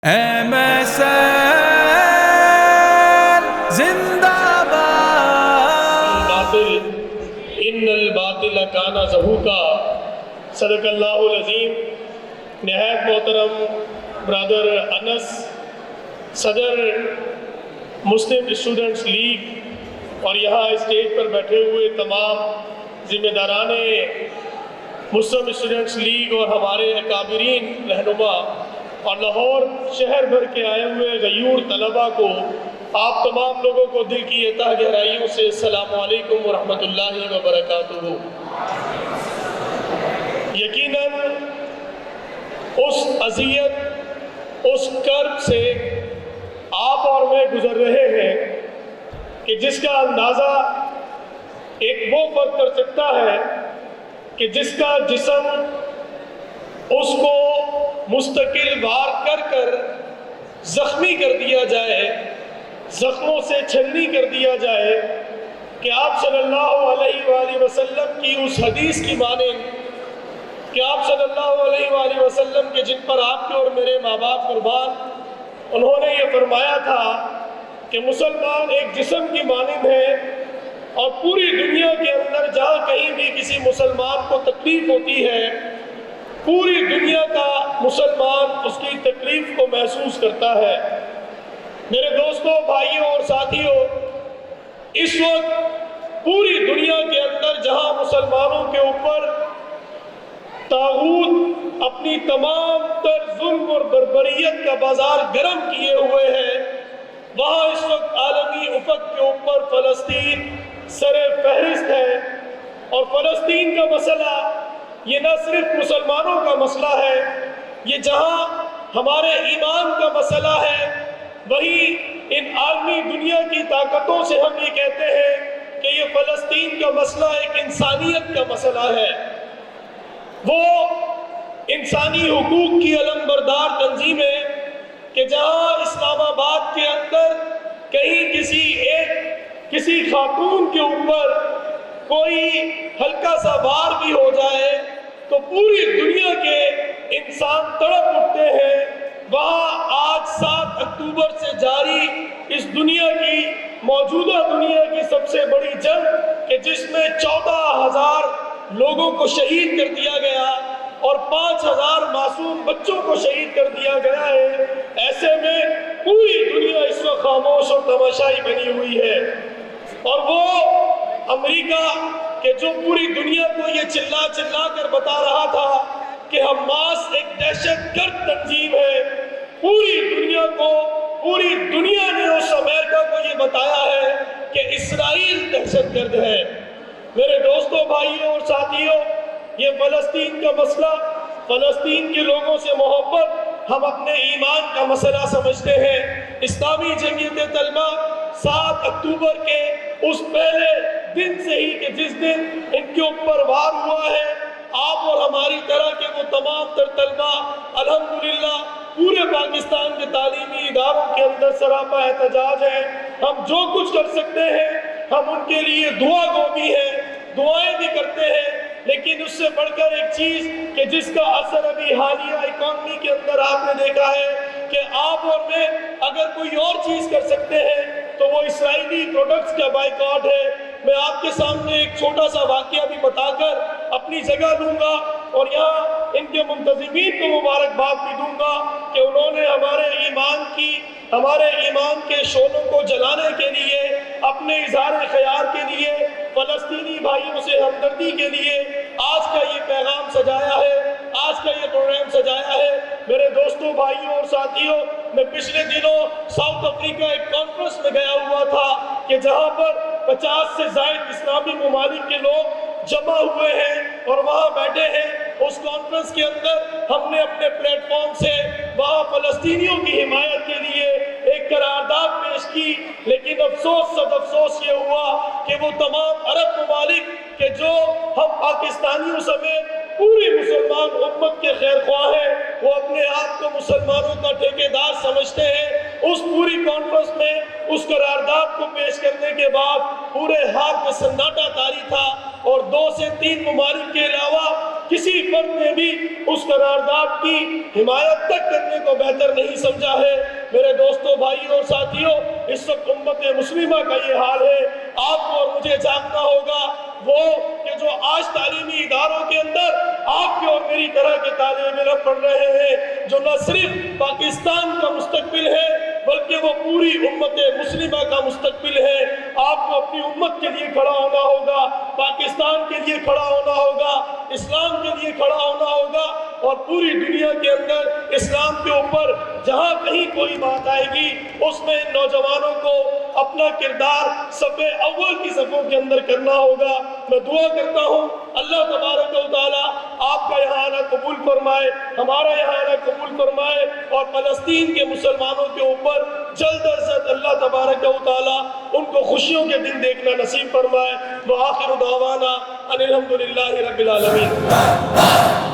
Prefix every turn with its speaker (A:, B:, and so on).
A: MSN زندہ باد۔
B: ان الباطل کان زہوقا۔ صدق اللہ العظیم۔ نہایت محترم برادر انس، صدر مسلم اسٹوڈنٹس لیگ، اور یہاں اسٹیج پر بیٹھے ہوئے تمام ذمہ داران مسلم اسٹوڈنٹس لیگ اور ہمارے اکابرین رہنما اور لاہور شہر بھر کے آئے ہوئے غیور طلباء کو، آپ تمام لوگوں کو دل کی تہ گہرائیوں سے السلام علیکم ورحمۃ اللہ وبرکاتہ۔ یقیناً اس اذیت، اس کرب سے آپ اور میں گزر رہے ہیں کہ جس کا اندازہ ایک وہ فرد کر سکتا ہے کہ جس کا جسم اس کو مستقل وار کر کر زخمی کر دیا جائے، زخموں سے چھلنی کر دیا جائے، کہ آپ صلی اللہ علیہ وآلہ وسلم کی اس حدیث کی مانند، کہ آپ صلی اللہ علیہ وآلہ وسلم کے جن پر آپ کے اور میرے ماں باپ قربان، انہوں نے یہ فرمایا تھا کہ مسلمان ایک جسم کی مانند ہے، اور پوری دنیا کے اندر جہاں کہیں بھی کسی مسلمان کو تکلیف ہوتی ہے، پوری دنیا کا مسلمان اس کی تکلیف کو محسوس کرتا ہے۔ میرے دوستوں، بھائیوں اور ساتھیوں، اس وقت پوری دنیا کے اندر جہاں مسلمانوں کے اوپر طاغوت اپنی تمام تر ظلم اور بربریت کا بازار گرم کیے ہوئے ہیں، وہاں اس وقت عالمی افق کے اوپر فلسطین سر فہرست ہے۔ اور فلسطین کا مسئلہ یہ نہ صرف مسلمانوں کا مسئلہ ہے، یہ جہاں ہمارے ایمان کا مسئلہ ہے، وہی ان عالمی دنیا کی طاقتوں سے ہم یہ کہتے ہیں کہ یہ فلسطین کا مسئلہ ایک انسانیت کا مسئلہ ہے۔ وہ انسانی حقوق کی علمبردار تنظیم ہے کہ جہاں اسلام آباد کے اندر کہیں کسی خاتون کے اوپر کوئی ہلکا سا وار بھی ہو جائے تو پوری دنیا کے انسان تڑپ اٹھتے ہیں۔ وہاں آج 7 اکتوبر سے جاری اس دنیا کی، موجودہ دنیا کی سب سے بڑی جنگ، کہ جس میں 14,000 لوگوں کو شہید کر دیا گیا اور 5,000 معصوم بچوں کو شہید کر دیا گیا ہے، ایسے میں پوری دنیا اس وقت خاموش اور تماشائی بنی ہوئی ہے۔ اور وہ امریکہ کہ جو پوری دنیا کو یہ چلا کر بتا رہا تھا کہ حماس ایک دہشت گرد تنظیم ہے، پوری دنیا نے اس امریکہ کو یہ بتایا ہے کہ اسرائیل دہشت گرد ہے۔ میرے دوستوں، بھائیوں اور ساتھیوں، یہ فلسطین کا مسئلہ، فلسطین کے لوگوں سے محبت ہم اپنے ایمان کا مسئلہ سمجھتے ہیں۔ اسلامی جمعیت طلبہ 7 اکتوبر کے اس پہلے دن سے ہی کہ جس دن ان کے اوپر وار ہوا ہے، آپ اور ہماری طرح کے وہ تمام تر طلبہ الحمدللہ پورے پاکستان کے تعلیمی اداروں کے اندر سراپا احتجاج ہے۔ ہم جو کچھ کر سکتے ہیں ہم ان کے لیے دعا گو بھی ہیں، دعائیں بھی کرتے ہیں، لیکن اس سے بڑھ کر ایک چیز کہ جس کا اثر ابھی حالیہ اکانومی کے اندر آپ نے دیکھا ہے کہ آپ اور میں اگر کوئی اور چیز کر سکتے ہیں تو وہ اسرائیلی پروڈکٹس کا بائیکاٹ ہے۔ میں آپ کے سامنے ایک چھوٹا سا واقعہ بھی بتا کر اپنی جگہ لوں گا اور یہاں ان کے منتظمین کو مبارکباد بھی دوں گا کہ انہوں نے ہمارے ایمان کے شعلوں کو جلانے کے لیے، اپنے اظہار خیال کے لیے، فلسطینی بھائیوں سے ہمدردی کے لیے آج کا یہ پیغام سجایا ہے، آج کا یہ پروگرام سجایا ہے۔ میرے دوستوں، بھائیوں اور ساتھیوں، میں پچھلے دنوں ساؤتھ افریقہ ایک کانفرنس میں گیا ہوا تھا کہ جہاں پر 50 سے زائد اسلامی ممالک کے لوگ جمع ہوئے ہیں اور وہاں بیٹھے ہیں۔ اس کانفرنس کے اندر ہم نے اپنے پلیٹ فارم سے وہاں فلسطینیوں کی حمایت کے لیے ایک قرارداد پیش کی، لیکن صد افسوس یہ ہوا کہ وہ تمام عرب ممالک کہ جو ہم پاکستانیوں سمیت پوری مسلمان امت کے خیر خواہ ہیں، وہ اپنے آپ کو مسلمانوں کا ٹھیکیدار سمجھتے ہیں۔ اس پوری کانفرنس میں اس قرارداد کو پیش کرنے کے بعد پورے ہاتھ میں سناٹا طاری تھا، اور 2 سے 3 ممالک کے علاوہ کسی فرد نے بھی اس قرارداد کی حمایت تک کرنے کو بہتر نہیں سمجھا ہے۔ میرے دوستوں، بھائیوں اور ساتھیوں، اس وقت امت مسلمہ کا یہ حال ہے۔ آپ کو اور مجھے جاننا ہوگا وہ کہ جو آج تعلیمی اداروں کے اندر آپ کے اور میری طرح کے طالب علم پڑھ رہے ہیں، جو نہ صرف پاکستان کا مستقبل ہے بلکہ وہ پوری امت مسلمہ کا مستقبل ہے۔ آپ کو اپنی امت کے لیے کھڑا ہونا ہوگا، پاکستان کے لیے کھڑا ہونا ہوگا، اسلام کے لیے کھڑا ہونا ہوگا، اور پوری دنیا کے اندر اسلام کے اوپر جہاں کہیں کوئی بات آئے گی اس میں نوجوانوں کو اپنا کردار صف اول کی صفوں کے اندر کرنا ہوگا۔ میں دعا کرتا ہوں اللہ تبارک و تعالیٰ آپ کا یہاں آنا قبول فرمائے، ہمارا یہاں آنا قبول فرمائے، اور فلسطین کے مسلمانوں کے اوپر جلد از جلد اللہ تبارک و تعالیٰ ان کو خوشیوں کے دن دیکھنا نصیب فرمائے۔ وآخر دعوانا ان الحمدللہ رب العالمین۔